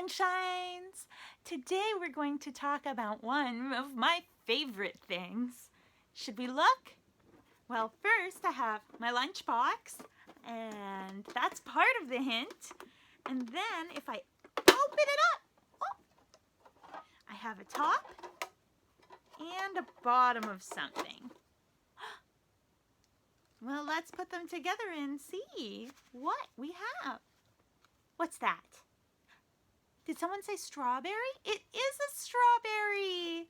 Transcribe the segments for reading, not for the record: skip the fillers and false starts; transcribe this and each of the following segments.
sunshines! Today we're going to talk about one of my favorite things. Should we look? Well, first I have my lunchbox, and that's part of the hint. And then if I open it up, I have a top and a bottom of something. Well, let's put them together and see what we have. What's that? Did someone say strawberry? It is a strawberry.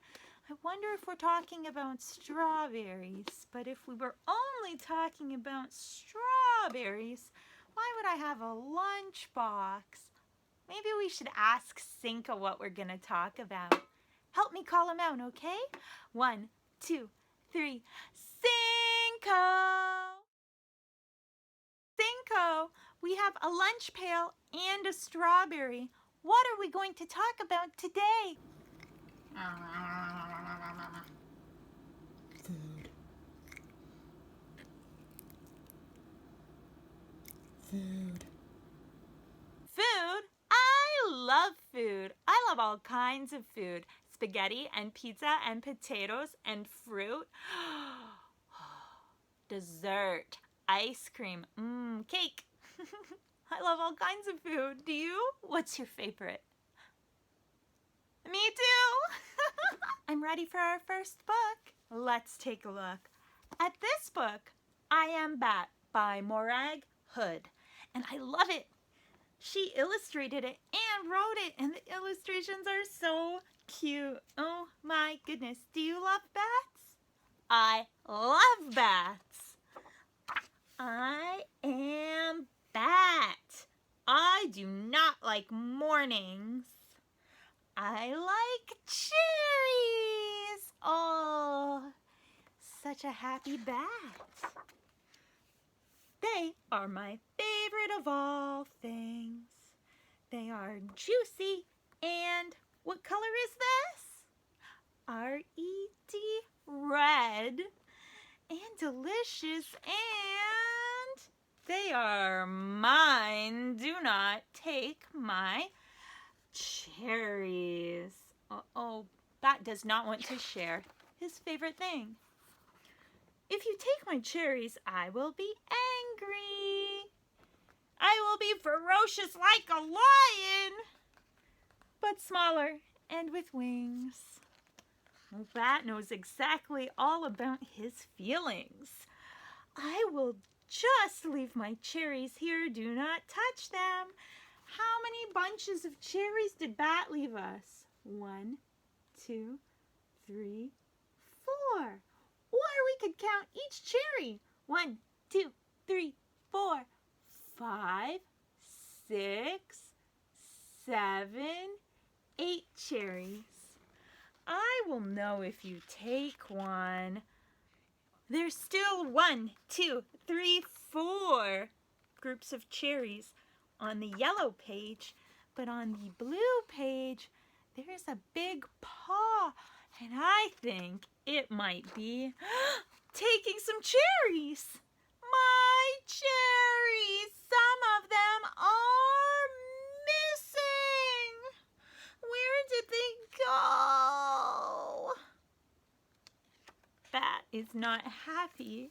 I wonder if we're talking about strawberries. But if we were only talking about strawberries, why would I have a lunchbox? Maybe we should ask Cinco what we're going to talk about. Help me call him out, okay? 1, 2, 3. Cinco! Cinco, we have a lunch pail and a strawberry. What are we going to talk about today? Food. Food. Food? I love food. I love all kinds of food. Spaghetti and pizza and potatoes and fruit. Dessert. Ice cream. Cake. I love all kinds of food. Do you? What's your favorite? Me too. I'm ready for our first book. Let's take a look at this book, I Am Bat by Morag Hood. And I love it. She illustrated it and wrote it, and the illustrations are so cute. Oh my goodness. Do you love bats? I love bats. I am Bat. I do not like mornings. I like cherries. Oh, such a happy bat. They are my favorite of all things. They are juicy and what color is this? R-E-D, red, and delicious, and they are mine. Do not take my cherries. Uh-oh, Bat does not want to share his favorite thing. If you take my cherries, I will be angry. I will be ferocious like a lion, but smaller and with wings. Bat knows exactly all about his feelings. I will just leave my cherries here. Do not touch them. How many bunches of cherries did Bat leave us? 1, 2, 3, 4. Or we could count each cherry. 1, 2, 3, 4, 5, 6, 7, 8 cherries. I will know if you take one. There's still 1, 2, 3, 4 groups of cherries on the yellow page, but on the blue page, there's a big paw, and I think it might be taking some cherries. My cherries! Some of them are missing. Where did they go? Bat is not happy.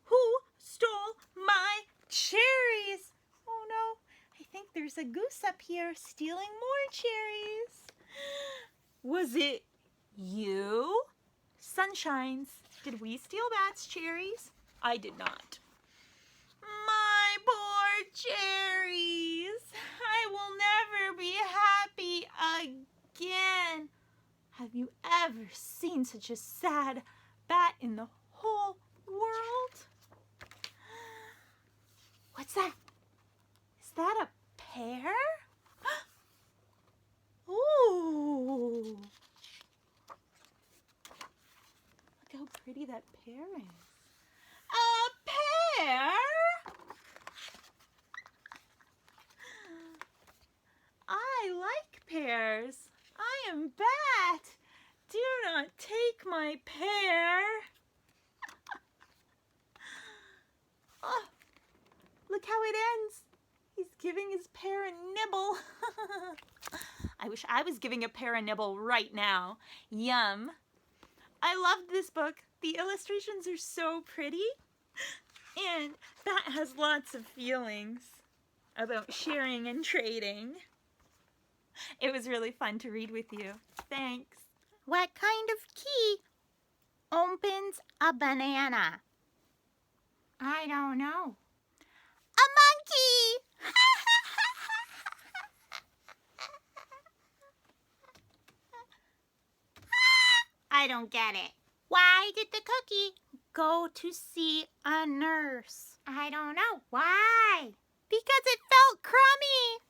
Who stole my cherries? Oh no, I think there's a goose up here stealing more cherries. Was it you? Sunshines, did we steal Bat's cherries? I did not. My poor cherries. I will never be happy again. Have you ever seen such a sad bat in the whole world? What's that? Is that a pear? Ooh! Look how pretty that pear is. A pear? I like pears. I am Bat. Do not take my pear. Oh, look how it ends. He's giving his pear a nibble. I wish I was giving a pear a nibble right now. Yum. I loved this book. The illustrations are so pretty. And that has lots of feelings about sharing and trading. It was really fun to read with you. Thanks. What kind of key opens a banana? I don't know. A monkey! I don't get it. Why did the cookie go to see a nurse? I don't know. Why? Because it felt crummy.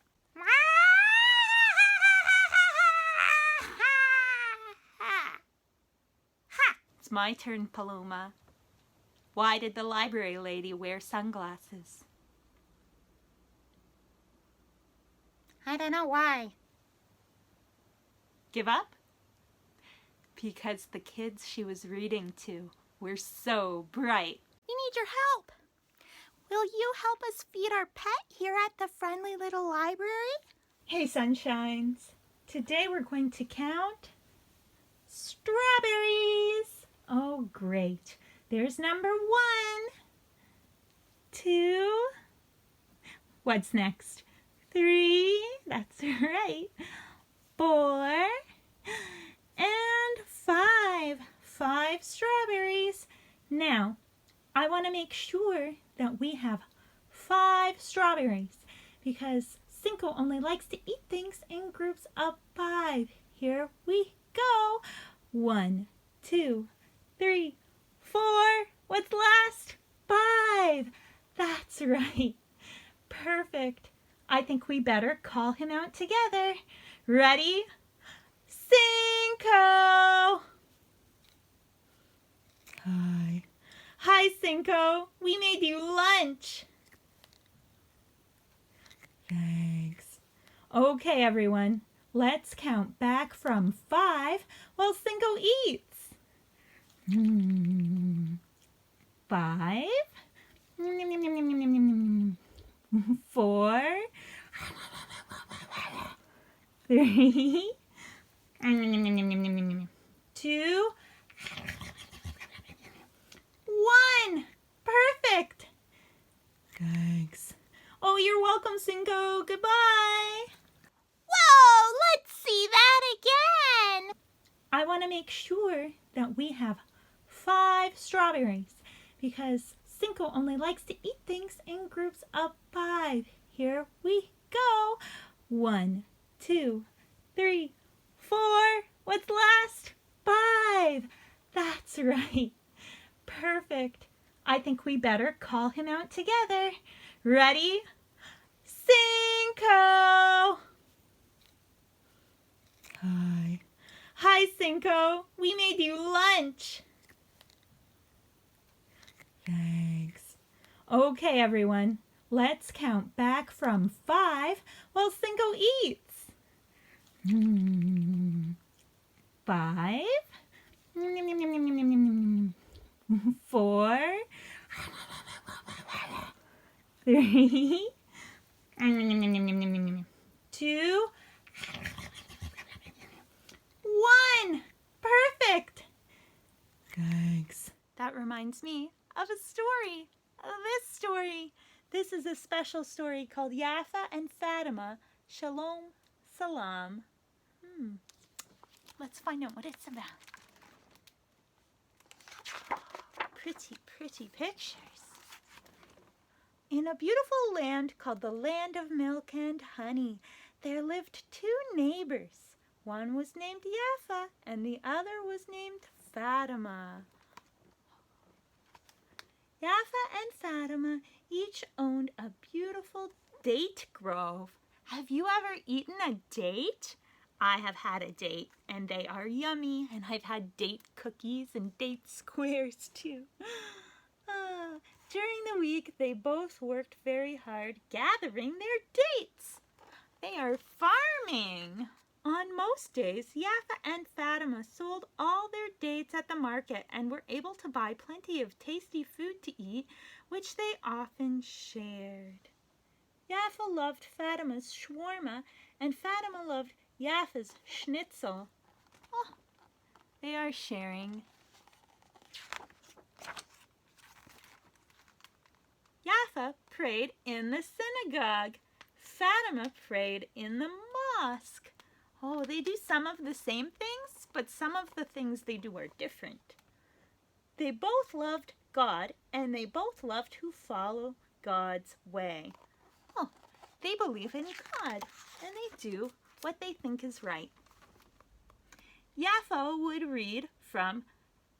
It's my turn, Paloma. Why did the library lady wear sunglasses? I don't know why. Give up? Because the kids she was reading to were so bright. We need your help. Will you help us feed our pet here at the friendly little library? Hey, sunshines. Today we're going to count strawberries. Oh, great. There's number 1, 2. What's next? 3. That's right. 4. And 5. 5 strawberries. Now, I want to make sure that we have 5 strawberries because Cinco only likes to eat things in groups of 5. Here we go. 1, 2, 3, 4. What's last? 5. That's right. Perfect. I think we better call him out together. Ready? Cinco! Hi. Hi, Cinco. We made you lunch. Thanks. Okay, everyone. Let's count back from 5 while Cinco eats. 5. 4. 3. 2. 1. Perfect. Thanks. Oh, you're welcome, Cinco. Goodbye. Whoa, let's see that again. I want to make sure that we have 5 strawberries because Cinco only likes to eat things in groups of 5. Here we go. 1, 2, 3, 4. What's last? 5. That's right. Perfect. I think we better call him out together. Ready? Cinco! Hi. Hi, Cinco. We made you lunch. Thanks. Okay, everyone. Let's count back from 5 while Cinco eats. 5. 4. 3. 2. 1. Perfect. Thanks. That reminds me of a story. This story. This is a special story called Yaffa and Fatima. Shalom, Salaam. Let's find out what it's about. Pretty, pretty pictures. In a beautiful land called the Land of Milk and Honey, there lived 2 neighbors. One was named Yaffa and the other was named Fatima. Yaffa and Fatima each owned a beautiful date grove. Have you ever eaten a date? I have had a date, and they are yummy, and I've had date cookies and date squares too. During the week, they both worked very hard gathering their dates. They are farming. On most days, Yaffa and Fatima sold all their dates at the market and were able to buy plenty of tasty food to eat, which they often shared. Yaffa loved Fatima's shawarma, and Fatima loved Yaffa's schnitzel. Oh, they are sharing. Yaffa prayed in the synagogue. Fatima prayed in the mosque. Oh, they do some of the same things, but some of the things they do are different. They both loved God, and they both loved to follow God's way. Oh, they believe in God, and they do what they think is right. Yaffa would read from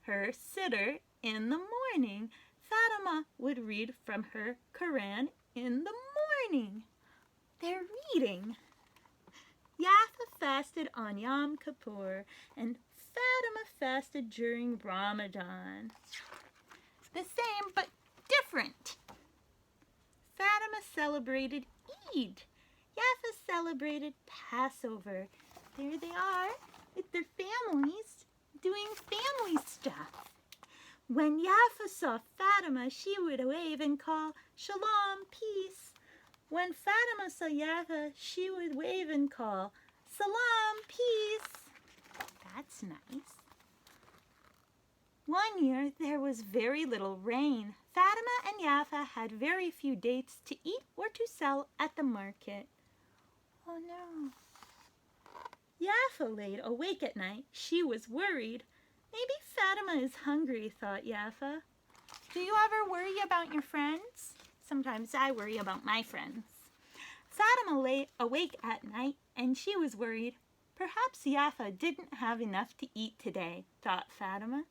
her siddur in the morning. Fatima would read from her Quran in the morning. They're reading. Yaffa fasted on Yom Kippur, and Fatima fasted during Ramadan. The same, but different. Fatima celebrated Eid. Yaffa celebrated Passover. There they are with their families doing family stuff. When Yaffa saw Fatima, she would wave and call, "Shalom, peace." When Fatima saw Yaffa, she would wave and call, "Salaam, peace." That's nice. One year there was very little rain. Fatima and Yaffa had very few dates to eat or to sell at the market. Oh no. Yaffa laid awake at night. She was worried. Maybe Fatima is hungry, thought Yaffa. Do you ever worry about your friends? Sometimes I worry about my friends. Fatima lay awake at night and she was worried. Perhaps Yaffa didn't have enough to eat today, thought Fatima.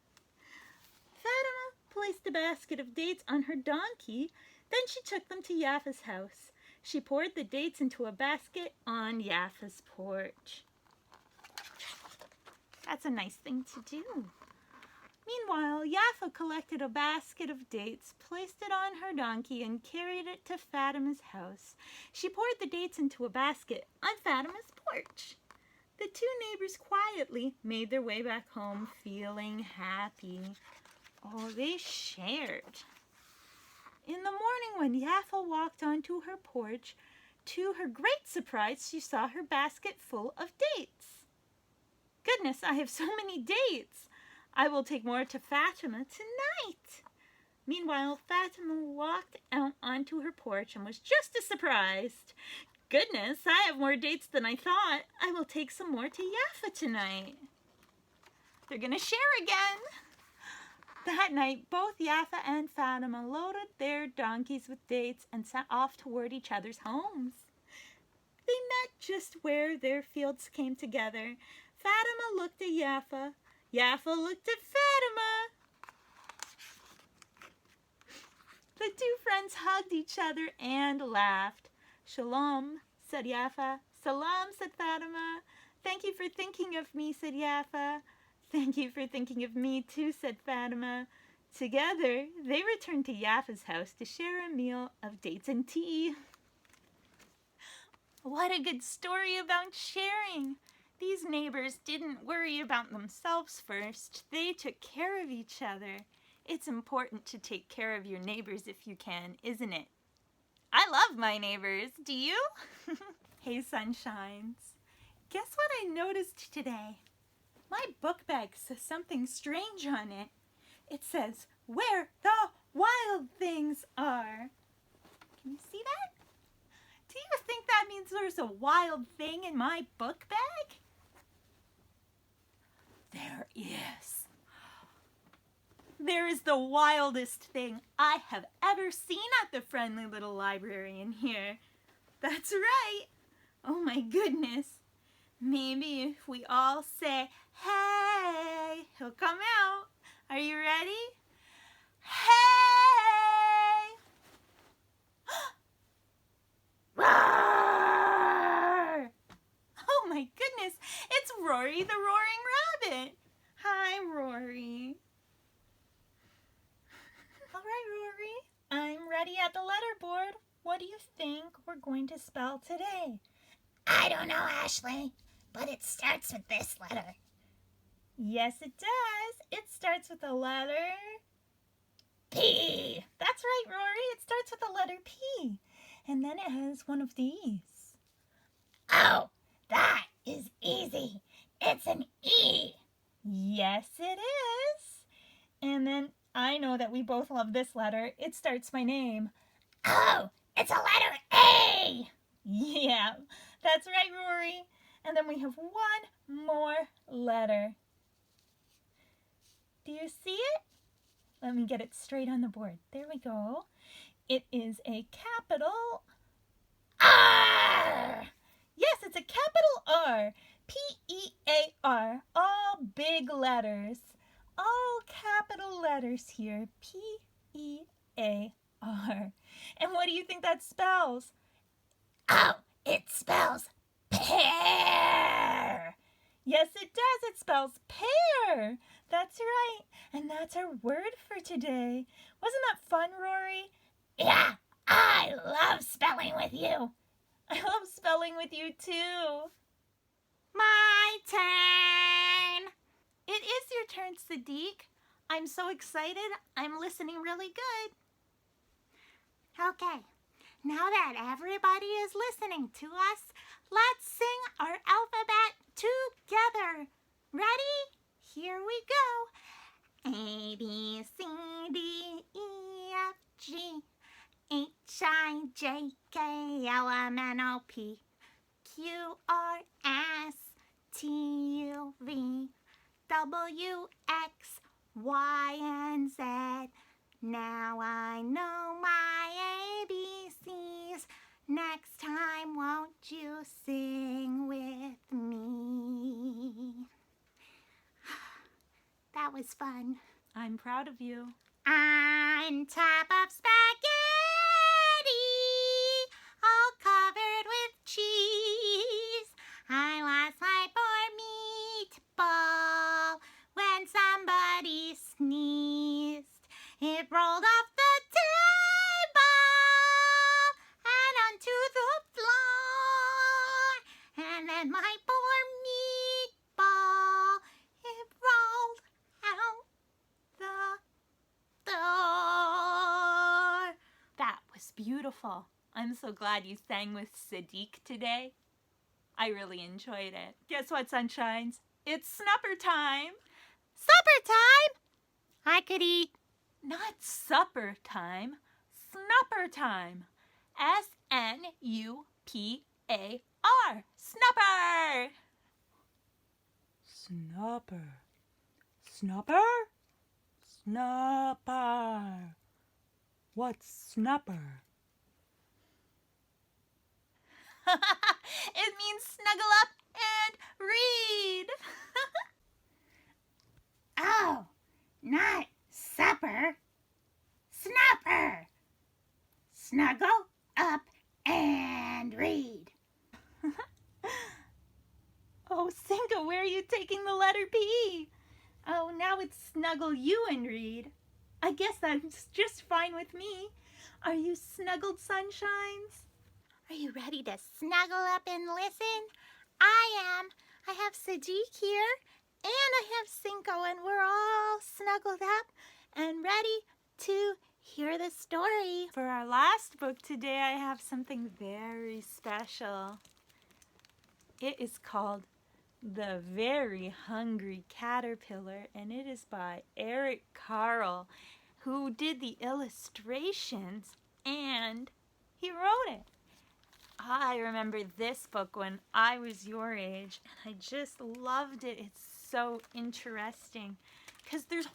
Fatima placed a basket of dates on her donkey. Then she took them to Yaffa's house. She poured the dates into a basket on Yaffa's porch. That's a nice thing to do. Meanwhile, Yaffa collected a basket of dates, placed it on her donkey, and carried it to Fatima's house. She poured the dates into a basket on Fatima's porch. The two neighbors quietly made their way back home, feeling happy. Oh, they shared. In the morning, when Yaffa walked onto her porch, to her great surprise, she saw her basket full of dates. Goodness, I have so many dates. I will take more to Fatima tonight. Meanwhile, Fatima walked out onto her porch and was just as surprised. Goodness, I have more dates than I thought. I will take some more to Yaffa tonight. They're going to share again. That night, both Yaffa and Fatima loaded their donkeys with dates and set off toward each other's homes. They met just where their fields came together. Fatima looked at Yaffa. Yaffa looked at Fatima. The two friends hugged each other and laughed. "Shalom," said Yaffa. "Salaam," said Fatima. "Thank you for thinking of me," said Yaffa. "Thank you for thinking of me too," said Fatima. Together, they returned to Yaffa's house to share a meal of dates and tea. What a good story about sharing. These neighbors didn't worry about themselves first. They took care of each other. It's important to take care of your neighbors if you can, isn't it? I love my neighbors. Do you? Hey, sunshines. Guess what I noticed today? My book bag says something strange on it. It says, "Where the wild things are." Can you see that? Do you think that means there's a wild thing in my book bag? There is. There is the wildest thing I have ever seen at the friendly little library in here. That's right. Oh my goodness. Maybe if we all say, "Hey," he'll come out. Are you ready? Hey! Roar! Oh my goodness, it's Rory the Roaring Rabbit. Hi, Rory. All right, Rory, I'm ready at the letterboard. What do you think we're going to spell today? I don't know, Ashley, but it starts with this letter. Yes, it does. It starts with the letter P. That's right, Rory. It starts with the letter P. And then it has one of these. Oh, that is easy. It's an E. Yes, it is. And then I know that we both love this letter. It starts my name. Oh, it's a letter A. Yeah, that's right, Rory. And then we have one more letter. Do you see it? Let me get it straight on the board. There we go. It is a capital R. Yes, it's a capital R. P-E-A-R. All big letters. All capital letters here. P-E-A-R. And what do you think that spells? Oh, it spells pear. Yes, it does. It spells pear. That's right. And that's our word for today. Wasn't that fun, Rory? Yeah, I love spelling with you. I love spelling with you too. My turn. It is your turn, Sadiq. I'm so excited. I'm listening really good. Okay, now that everybody is listening to us, let's sing our alphabet together. Ready? Here we go. A, B, C, D, E, F, G, H, I, J, K, L, M, N, O, P, Q, R, S, T, U, V, W, X, Y, and Z. Now I know my ABCs. Next time, won't you sing with me? That was fun. I'm proud of you. On top of spaghetti, all covered with cheese, I lost my poor meatball when somebody sneezed. It rolled off the table and onto the floor, and then my poor meatball, it rolled out the door. That was beautiful. I'm so glad you sang with Sadiq today. I really enjoyed it. Guess what, Sunshines? It's snupper time. Supper time? I could eat. Not supper time. Snupper time. S-N-U-P-A-R. Snupper! Snupper. Snupper? Snupper. What's snupper? It means snuggle up and read. Oh, not supper. Snupper. Snuggle up and read. Oh, Cinco, where are you taking the letter P? Oh, now it's snuggle you and read. I guess that's just fine with me. Are you snuggled, Sunshines? Are you ready to snuggle up and listen? I am. I have Sadiq here, and I have Cinco, and we're all snuggled up and ready to hear the story. For our last book today, I have something very special. It is called The Very Hungry Caterpillar, and it is by Carle, who did the illustrations, and he wrote it. I remember this book when I was your age, and I just loved it. It's so interesting because there's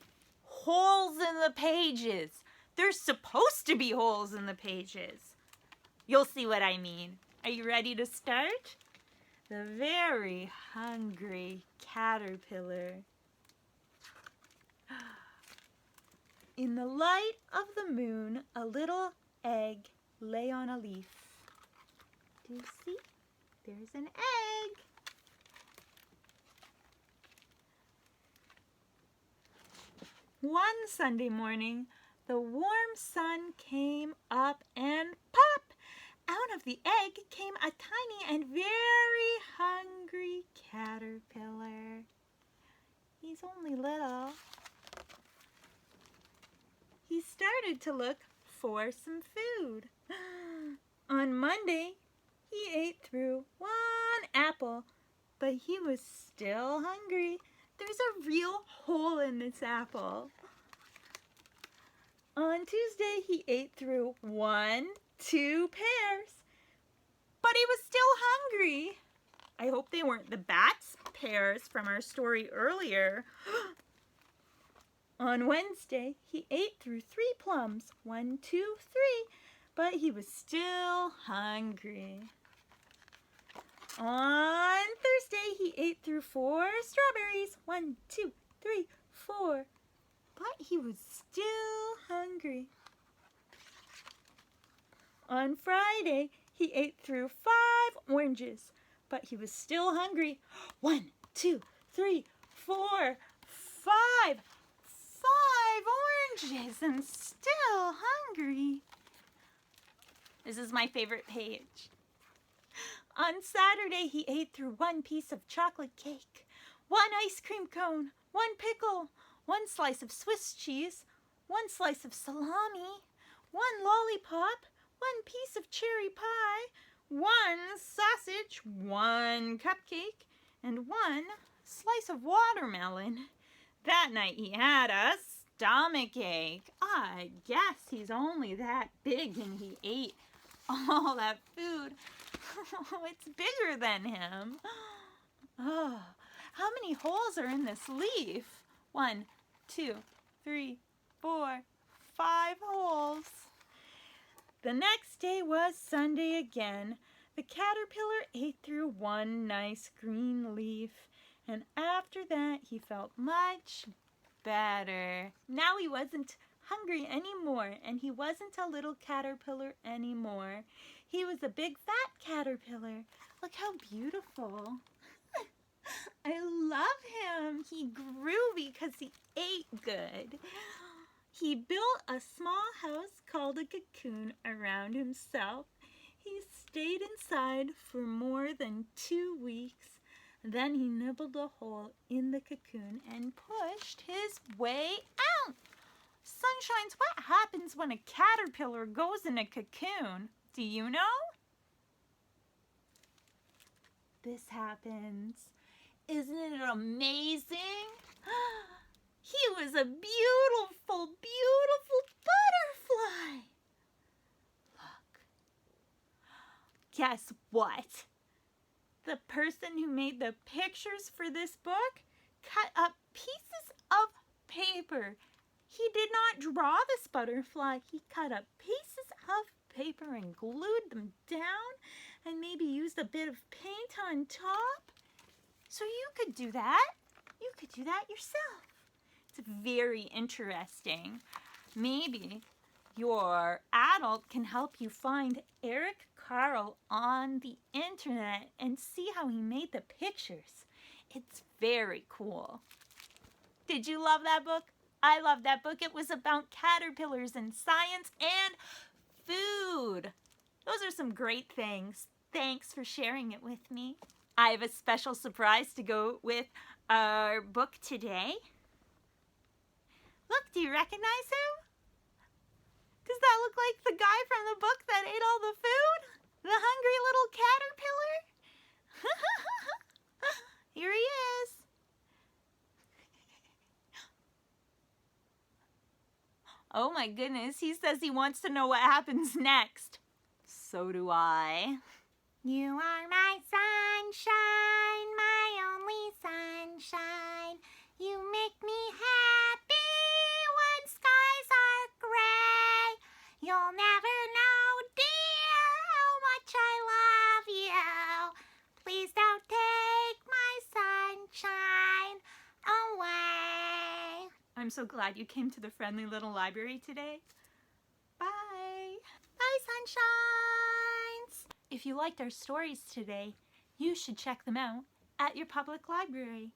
holes in the pages. There's supposed to be holes in the pages. You'll see what I mean. Are you ready to start? The Very Hungry Caterpillar. In the light of the moon, a little egg lay on a leaf. Do you see? There's an egg. One Sunday morning, the warm sun came up and pop! Out of the egg came a tiny and very hungry caterpillar. He's only little. He started to look for some food. On Monday, he ate through one apple, but he was still hungry. There's a real hole in this apple. On Tuesday, he ate through 1, 2 pears, but he was still hungry. I hope they weren't the bat's pears from our story earlier. On Wednesday, he ate through 3 plums, 1, 2, 3, but he was still hungry. On Thursday, he ate through 4 strawberries, 1, 2, 3, 4, but he was still hungry. On Friday, he ate through 5 oranges, but he was still hungry. 1, 2, 3, 4, 5 oranges and still hungry. This is my favorite page. On Saturday, he ate through 1 piece of chocolate cake, 1 ice cream cone, 1 pickle, 1 slice of Swiss cheese, 1 slice of salami, 1 lollipop, 1 piece of cherry pie, 1 sausage, 1 cupcake, and 1 slice of watermelon. That night he had a stomachache. I guess he's only that big and he ate all that food. It's bigger than him. Oh, how many holes are in this leaf? 1, 2, 3, 4, 5 holes. The next day was Sunday again. The caterpillar ate through 1 nice green leaf, and after that he felt much better. Now he wasn't hungry anymore, and he wasn't a little caterpillar anymore. He was a big fat caterpillar. Look how beautiful. I love him. He grew because he ate good. He built a small house called a cocoon around himself. He stayed inside for more than 2 weeks. Then he nibbled a hole in the cocoon and pushed his way out. Sunshines, what happens when a caterpillar goes in a cocoon? Do you know? This happens. Isn't it amazing? He was a beautiful, beautiful butterfly. Look. Guess what? The person who made the pictures for this book cut up pieces of paper. He did not draw this butterfly. He cut up pieces of paper and glued them down and maybe used a bit of paint on top. So you could do that. You could do that yourself. It's very interesting. Maybe your adult can help you find Eric Carle on the internet and see how he made the pictures. It's very cool. Did you love that book? I love that book. It was about caterpillars and science and food. Those are some great things. Thanks for sharing it with me. I have a special surprise to go with our book today. Look, do you recognize him? Does that look like the guy from the book that ate all the food? The hungry little caterpillar? Here he is. Oh my goodness, he says he wants to know what happens next. So do I. You are my sunshine, my only sunshine. You make me happy when skies are gray. You'll never know, dear, how much I love you. Please don't take my sunshine away. I'm so glad you came to the friendly little library today. Bye. Bye, sunshines. If you liked our stories today, you should check them out at your public library.